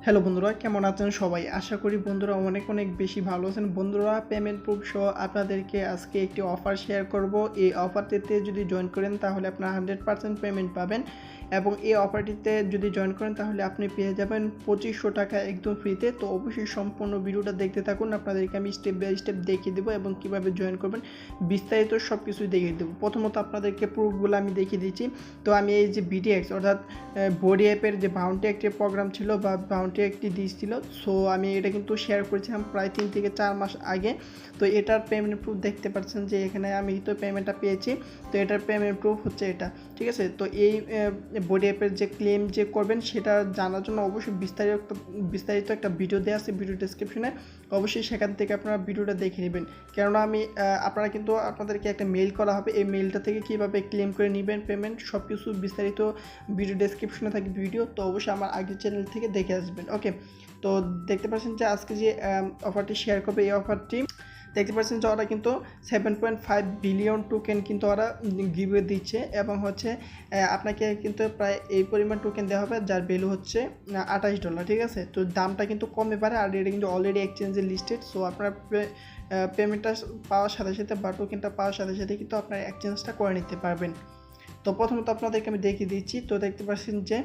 Hello বন্ধুরা, কেমন আছেন সবাই? আশা করি বন্ধুরা অনেক অনেক বেশি ভালো আছেন। বন্ধুরা, পেমেন্ট প্রুফ সহ আপনাদেরকে আজকে একটি অফার শেয়ার করব। এই অফারটিতে যদি জয়েন করেন তাহলে আপনারা 100% পেমেন্ট পাবেন এবং এই অফারটিতে যদি জয়েন করেন তাহলে আপনি পেয়ে যাবেন 2500 টাকা একদম ফ্রিতে। তো অবশ্যই সম্পূর্ণ ভিডিওটা দেখতে থাকুন, আপনাদেরকে আমি স্টেপ বাই স্টেপ দেখিয়ে দেবো এবং কীভাবে জয়েন করবেন বিস্তারিত সব কিছুই দেখিয়ে দেবো। প্রথমত আপনাদেরকে প্রুফগুলো আমি দেখিয়ে দিচ্ছি। তো আমি এই যে বিডিএক্স অর্থাৎ বডি অ্যাপের যে বাউন্টি একটি প্রোগ্রাম ছিল বা বাউন্টি একটি দিয়েছিল, সো আমি এটা কিন্তু শেয়ার করেছিলাম প্রায় 3 থেকে 4 মাস আগে। তো এটার পেমেন্ট প্রুফ দেখতে পাচ্ছেন যে এখানে আমি তো পেমেন্টটা পেয়েছি। তো এটার পেমেন্ট প্রুফ হচ্ছে এটা, ঠিক আছে। তো এই বডি অ্যাপের যে ক্লেম যে করবেন সেটা জানার জন্য অবশ্যই বিস্তারিত একটা ভিডিও দেওয়া আছে ভিডিও ডেসক্রিপশনে, অবশ্যই সেখান থেকে আপনারা ভিডিওটা দেখে নেবেন। কেননা আমি আপনারা কিন্তু আপনাদেরকে একটা মেইল করা হবে, এই মেইলটা থেকে কীভাবে ক্লেম করে নেবেন পেমেন্ট সব কিছু বিস্তারিত ভিডিও ডেসক্রিপশনে থাকে ভিডিও। তো অবশ্যই আমার আগের চ্যানেল থেকে দেখে আসবেন। ওকে, তো দেখতে পাচ্ছেন যে আজকে যে অফারটি শেয়ার করবে, এই অফারটি দেখতে পাচ্ছেন যে ওরা কিন্তু 7.5 বিলিয়ন টোকেন কিন্তু ওরা গিভওয়ে দিচ্ছে এবং হচ্ছে আপনাকে কিন্তু প্রায় এই পরিমাণ টোকেন দেওয়া হবে যার ভ্যালু হচ্ছে $28, ঠিক আছে। তো দামটা কিন্তু কমে পারে আর এটা কিন্তু অলরেডি এক্সচেঞ্জে লিস্টেড। সো আপনার পেমেন্টটা পাওয়ার সাথে সাথে বা টোকেনটা পাওয়ার সাথে সাথে কিন্তু আপনার এক্সচেঞ্জটা করে নিতে পারবেন। তো প্রথমত আপনাদেরকে আমি দেখিয়ে দিচ্ছি। তো দেখতে পাচ্ছেন যে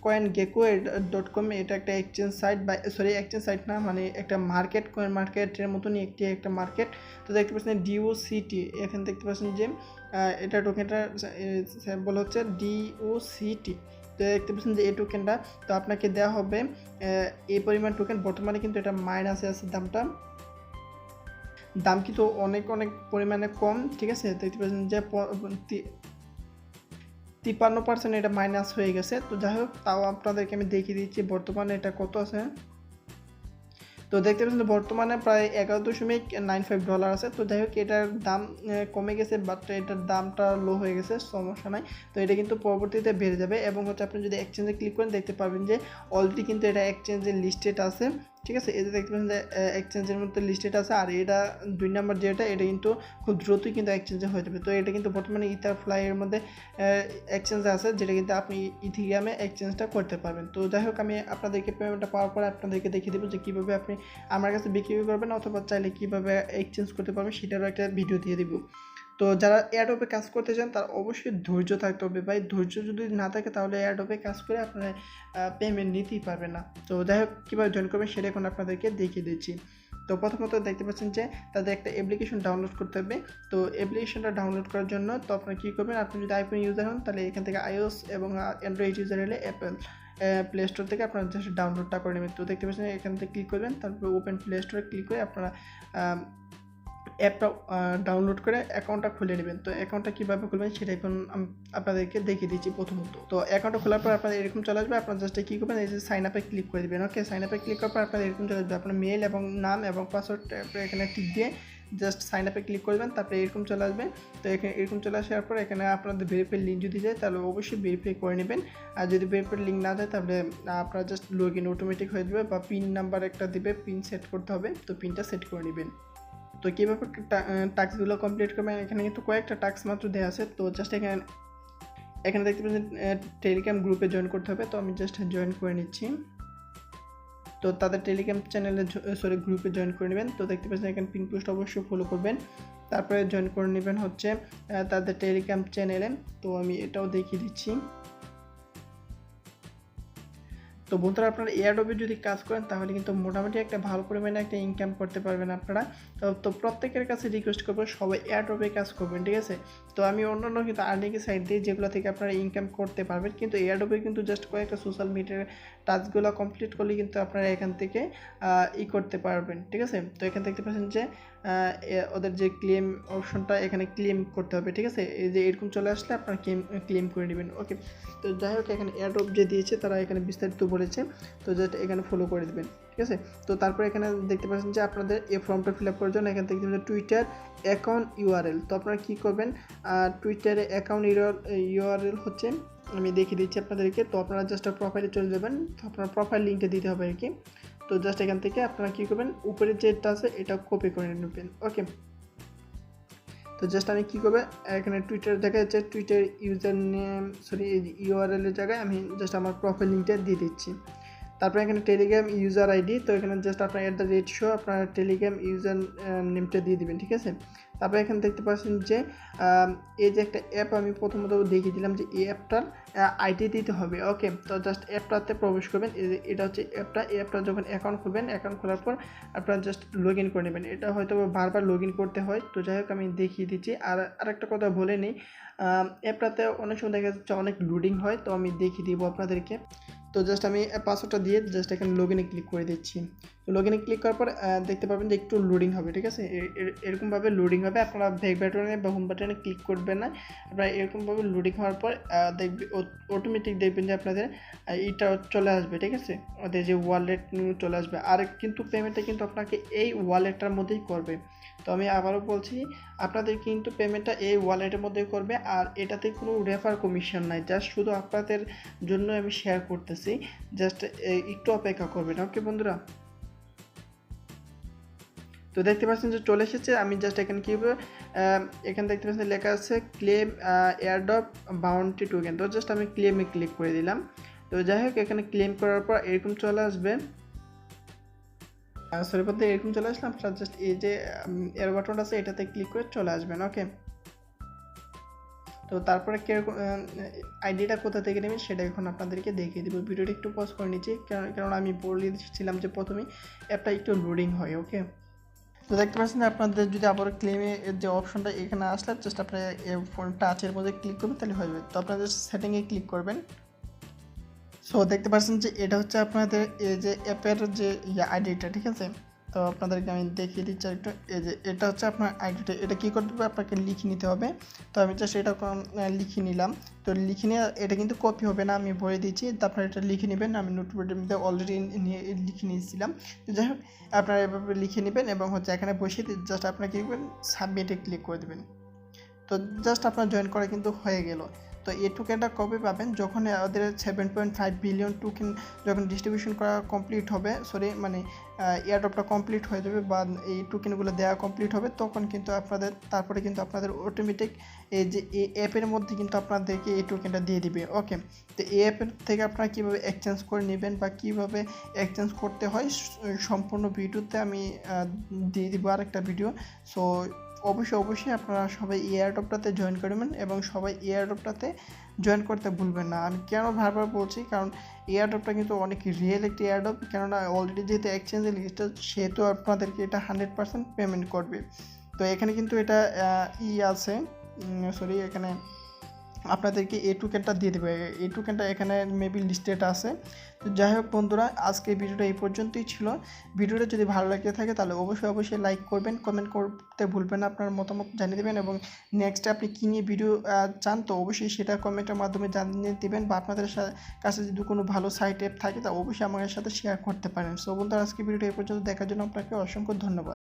coingecko.com এটা একটা এক্সচেঞ্জ সাইট বা এক্সচেঞ্জ সাইট না, মানে একটা মার্কেট, কয়েন মার্কেটের মতনই একটা মার্কেট। তো দেখতে পাচ্ছেন DOCT, এখানে দেখতে পাচ্ছেন যে এটা টোকেনটা বলা হচ্ছে DOCT। তো দেখতে পাচ্ছেন যে এই টোকেনটা তো আপনাকে দেওয়া হবে এই পরিমাণ টোকেন। বর্তমানে কিন্তু এটা মাইনাসে আছে, দাম কিন্তু অনেক অনেক পরিমাণে কম, ঠিক আছে। দেখতে পাচ্ছেন যে 53% এটা মাইনাস হয়ে গেছে। তো যাই হোক, তাও আপনাদেরকে আমি দেখিয়ে দিচ্ছি বর্তমানে এটা কত আছে। তো দেখতে পাচ্ছেন বর্তমানে প্রায় $11.95 আছে। তো যাই হোক, এটার দাম কমে গেছে, বাট এটার দামটা লো হয়ে গেছে, সমস্যা নাই। তো এটা কিন্তু পরবর্তীতে বেড়ে যাবে এবং হচ্ছে আপনি যদি এক্সচেঞ্জে ক্লিক করেন দেখতে পারবেন যে অলরেডি কিন্তু এটা এক্সচেঞ্জে লিস্টেড আছে, ঠিক আছে। এই যে দেখতে পাচ্ছেন যে এক্সচেঞ্জের মধ্যে লিস্টেড আছে আর এটা 2 নম্বর যেটা, এটা কিন্তু খুব দ্রুতই কিন্তু এক্সচেঞ্জে হয়ে যাবে। তো এটা কিন্তু বর্তমানে ইথারফ্লাইয়ের মধ্যে এক্সচেঞ্জে আছে, যেটা কিন্তু আপনি ইথিরিয়ামে এক্সচেঞ্জটা করতে পারবেন। তো যাই হোক, আমি আপনাদেরকে পেমেন্টটা পাওয়ার পরে আপনাদেরকে দেখিয়ে দেবো যে কীভাবে আপনি আমার কাছে বিক্রি করবেন অথবা চাইলে কীভাবে এক্সচেঞ্জ করতে পারবেন সেটারও একটা ভিডিও দিয়ে দিব। তো যারা এয়ারড্রপে কাজ করতে চান তার অবশ্যই ধৈর্য থাকতে হবে ভাই। ধৈর্য যদি না থাকে তাহলে এয়ারড্রপে কাজ করে আপনারা পেমেন্ট নিতেই পারবেন না। তো যাই হোক, কীভাবে জয়েন করবেন সেটা এখন আপনাদেরকে দেখিয়ে দিচ্ছি। তো প্রথমত দেখতে পাচ্ছেন যে তাদের একটা অ্যাপ্লিকেশন ডাউনলোড করতে হবে। তো অ্যাপ্লিকেশনটা ডাউনলোড করার জন্য তো আপনারা কী করবেন, আপনি যদি আইফোন ইউজার হন তাহলে এখান থেকে iOS এবং অ্যান্ড্রয়েড ইউজার হলে অ্যাপেল প্লে স্টোর থেকে আপনারা জাস্ট ডাউনলোডটা করে নেবেন। তো দেখতে পাচ্ছেন এখান থেকে ক্লিক করবেন, তারপর ওপেন প্লে স্টোরে ক্লিক করে আপনারা অ্যাপটা ডাউনলোড করে অ্যাকাউন্টটা খুলে নেবেন। তো অ্যাকাউন্টটা কীভাবে খুলবেন সেটা এখন আপনাদেরকে দেখিয়ে দিচ্ছি। প্রথমত তো অ্যাকাউন্টটা খোলার পর আপনাদের এরকম চলে আসবে, আপনারা জাস্ট কী করবেন, এই যে সাইন আপে ক্লিক করে দেবেন। ওকে, সাইন আপে ক্লিক করার পর আপনাদের এরকম চলে আসবে, আপনার মেল এবং নাম এবং পাসওয়ার্ড এখানে টিক দিয়ে জাস্ট সাইন আপে ক্লিক করবেন, তারপরে এরকম চলে আসবে। তো এখানে এরকম চলে আসার পর এখানে আপনাদের ভেরিফাই লিঙ্ক যদি যায় তাহলে অবশ্যই ভেরিফাই করে নেবেন, আর যদি ভেরিফাই লিঙ্ক না যায় তাহলে আপনারা জাস্ট লগ ইন অটোমেটিক হয়ে যাবে বা পিন নাম্বার একটা দিবে, পিন সেট করতে হবে, তো পিনটা সেট করে নেবেন। তো কীভাবে টাস্কগুলো কমপ্লিট করবেন, এখানে কিন্তু কয়েকটা টাস্ক মাত্র দেওয়া আছে। তো জাস্ট এখানে দেখতে পাচ্ছেন টেলিগ্রাম গ্রুপে জয়েন করতে হবে। তো আমি জাস্ট জয়েন করে নিচ্ছি। তো তাদের টেলিগ্রাম চ্যানেলে গ্রুপে জয়েন করে নেবেন। তো দেখতে পাচ্ছেন এখানে পিন পোস্ট অবশ্যই ফলো করবেন, তারপরে জয়েন করে নেবেন হচ্ছে তাদের টেলিগ্রাম চ্যানেলে। তো আমি এটাও দেখিয়ে দিচ্ছি। তো বন্ধুরা, আপনারা এয়ারড্রপে যদি কাজ করেন তাহলে কিন্তু মোটামুটি একটা ভালো পরিমাণে একটা ইনকাম করতে পারবেন আপনারা। তো প্রত্যেকের কাছে রিকোয়েস্ট করবো সবাই এয়ারড্রপে কাজ করবেন, ঠিক আছে। তো আমি অন্যান্য কিন্তু আর্নিং সাইট দিই যেগুলো থেকে আপনারা ইনকাম করতে পারবেন, কিন্তু এয়ারড্রপে কিন্তু জাস্ট কয়েকটা সোশ্যাল মিডিয়ার টাস্কগুলো কমপ্লিট করলে কিন্তু আপনারা এখান থেকে করতে পারবেন, ঠিক আছে। তো এখানে দেখতে পাচ্ছেন যে ওদের যে ক্লেম অপশনটা, এখানে ক্লেম করতে হবে, ঠিক আছে। এই যে এরকম চলে আসলে আপনারা ক্লেম করে নেবেন। ওকে, তো যাই হোক, এখানে এয়ারড্রপ যে দিয়েছে তারা এখানে বিস্তারিত বলেছে, তো জাস্ট এখানে ফলো করে দেবেন, ঠিক আছে। তো তারপর এখানে দেখতে পাচ্ছেন যে আপনাদের এই ফর্মটা ফিল আপ করার জন্য এখান থেকে টুইটার অ্যাকাউন্ট ইউআরএল। তো আপনারা কী করবেন, টুইটারে অ্যাকাউন্ট ইউআরএল হচ্ছে আমি দেখিয়ে দিচ্ছি আপনাদেরকে। তো আপনারা জাস্ট প্রোফাইলে চলে যাবেন, তো আপনার প্রোফাইল লিঙ্কটা দিতে হবে আর কি। তো জাস্ট এখান থেকে আপনারা কী করবেন, উপরে যেটা আছে এটা কপি করে নেবেন। ওকে, তো জাস্ট আমি কী করবে, এখানে টুইটার দেখা যাচ্ছে, টুইটার ইউজার নেম ইউআরএল এর জায়গায় আমি জাস্ট আমার প্রোফাইল লিঙ্কটা দিয়ে দিচ্ছি। তারপরে এখানে টেলিগ্রাম ইউজার আইডি, তো এখানে জাস্ট আপনার @শো আপনার টেলিগ্রাম ইউজার নেমটা দিয়ে দিবেন, ঠিক আছে। তারপরে এখানে দেখতে পাচ্ছেন যে এই যে একটা অ্যাপ আমি প্রথমত দেখিয়ে দিলাম যে এই অ্যাপটার আইডি দিতে হবে। ওকে, তো জাস্ট অ্যাপটাতে প্রবেশ করবেন, এটা হচ্ছে অ্যাপটা। এই অ্যাপটা যখন অ্যাকাউন্ট খুলবেন, অ্যাকাউন্ট খোলার পর আপনারা জাস্ট লগ ইন করে নেবেন। এটা হয়তো বারবার লগ ইন করতে হয়, তো যাই হোক আমি দেখিয়ে দিচ্ছি। আর আরেকটা কথা বলে নিই, অ্যাপটাতে অনেক সময় দেখা যাচ্ছে অনেক লোডিং হয়, তো আমি দেখিয়ে দিব আপনাদেরকে। তো জাস্ট আমি পাসওয়ার্ডটা দিয়ে জাস্ট এখানে লগ ইনে ক্লিক করে দিচ্ছি। তো লগ ইনে ক্লিক করার পর দেখতে পাবেন যে একটু লোডিং হবে, ঠিক আছে। এরকমভাবে লোডিং হবে, আপনারা ব্যাক বাটনে বা হোম বাটনে ক্লিক করবেন না, আপনারা এরকমভাবে লোডিং হওয়ার পর দেখবে অটোমেটিক দেখবেন যে আপনাদের এইটা চলে আসবে, ঠিক আছে, ওদের যে ওয়ালেট চলে আসবে। আর কিন্তু পেমেন্টটা কিন্তু আপনাকে এই ওয়ালেটটার মধ্যেই করবে। তো আমি আবারও বলছি, আপনাদের কিন্তু পেমেন্টটা এই ওয়ালেটের মধ্যেই করবে, আর এটাতে কোনো রেফার কমিশন নাই, জাস্ট শুধু আপনাদের জন্য আমি শেয়ার করতেছি, জাস্ট একটু অপেক্ষা করবেন। ওকে বন্ধুরা, তো দেখতে পাচ্ছেন যে চলে এসেছে। আমি জাস্ট এখানে কীভাবে এখানে দেখতে পাচ্ছেন লেখা আছে ক্লেম এয়ারড্রপ বাউন্টি টোকেন, তো জাস্ট আমি ক্লেমে ক্লিক করে দিলাম। তো যাই হোক, এখানে ক্লেম করার পর এরকম চলে আসবে, সরি বলতে এরকম চলে আসলাম। আপনার জাস্ট এই যে এর বাটন আছে এটাতে ক্লিক করে চলে আসবেন। ওকে, তো তারপরে কীরকম আইডিটা কোথা থেকে নেবেন সেটা এখন আপনাদেরকে দেখিয়ে দেবো। ভিডিওটা একটু পজ করে নিচ্ছি, কারণ আমি বলে দিচ্ছিলাম যে প্রথমেই অ্যাপটা একটু লোডিং হয়। ওকে, তো দেখতে পাচ্ছেন আপনাদের যদি আবার ক্লেমে যে অপশনটা এখানে আসলে জাস্ট আপনার ফোন টাচের মধ্যে ক্লিক করবেন, তাহলে হয়ে যাবে। তো আপনাদের সেটিংয়ে ক্লিক করবেন। সো দেখতে পাচ্ছেন যে এটা হচ্ছে আপনাদের এই যে অ্যাপের যে আইডিটা, ঠিক আছে। তো আপনাদেরকে আমি দেখিয়ে দিচ্ছি একটু। এই যে এটা হচ্ছে আপনার আইডিটা, এটা কী করতে হবে, আপনাকে লিখে নিতে হবে। তো আমি জাস্ট এটা লিখে নিলাম। তো লিখে নিয়ে এটা কিন্তু কপি হবে না, আমি বলে দিচ্ছি। তারপরে এটা লিখে নেবেন, আমি নোটপ্যাডের মধ্যে অলরেডি লিখে নিয়েছিলাম। তো যাই হোক, আপনারা এভাবে লিখে নেবেন এবং হচ্ছে এখানে বসিয়ে জাস্ট আপনারা কী করবেন, সাবমিটে ক্লিক করে দেবেন। তো জাস্ট আপনার জয়েন করা কিন্তু হয়ে গেল। তো এই টোকেনটা কবে পাবেন, যখন ওদের 7.5 বিলিয়ন টোকেন যখন ডিস্ট্রিবিউশন করা কমপ্লিট হবে, সরি মানে এয়ারড্রপটা কমপ্লিট হয়ে যাবে বা এই টোকেনগুলো দেওয়া কমপ্লিট হবে, তখন কিন্তু আপনাদের তারপরে কিন্তু আপনাদের অটোমেটিক এই যে এই অ্যাপের মধ্যে কিন্তু আপনাদেরকে এই টোকেনটা দিয়ে দিবে। ওকে, তো এই অ্যাপের থেকে আপনারা কীভাবে এক্সচেঞ্জ করে নেবেন বা কীভাবে এক্সচেঞ্জ করতে হয় সম্পূর্ণ ভিডিওতে আমি দিয়ে দিব আরেকটা ভিডিও। সো অবশ্যই আপনারা সবাই এয়ারড্রপটাতে জয়েন করবেন এবং সবাই এয়ারড্রপটাতে জয়েন করতে ভুলবেন না। আমি কেন বারবার বলছি, কারণ এয়ারড্রপটা কিন্তু অনেক রিয়েল একটি এয়ারড্রপ, কেননা অলরেডি যেহেতু এক্সচেঞ্জে লিস্টেড সেহেতু আপনাদেরকে এটা 100% পেমেন্ট করবে। তো এখানে কিন্তু এটা আছে, সরি এখানে আপনাদেরকে এই টোকেনটা দিয়ে দেবে। এই টোকেনটা এখানে মেবি লিস্টেড আছে। তো যাই হোক বন্ধুরা, আজকে ভিডিওটা এই পর্যন্তই ছিল। ভিডিওটা যদি ভালো লাগে থাকে তাহলে অবশ্যই লাইক করবেন, কমেন্ট করতে ভুলবেন না, আপনার মতামত জানিয়ে দেবেন এবং নেক্সট আপনি কী নিয়ে ভিডিও চান তো অবশ্যই সেটা কমেন্টের মাধ্যমে জানিয়ে দেবেন, বা আপনাদের কাছে যদি কোনো ভালো সাইট অ্যাপ থাকে তা অবশ্যই আমাদের সাথে শেয়ার করতে পারেন। সো বন্ধুরা, আজকে ভিডিওটা এই পর্যন্ত দেখার জন্য আপনাকে অসংখ্য ধন্যবাদ।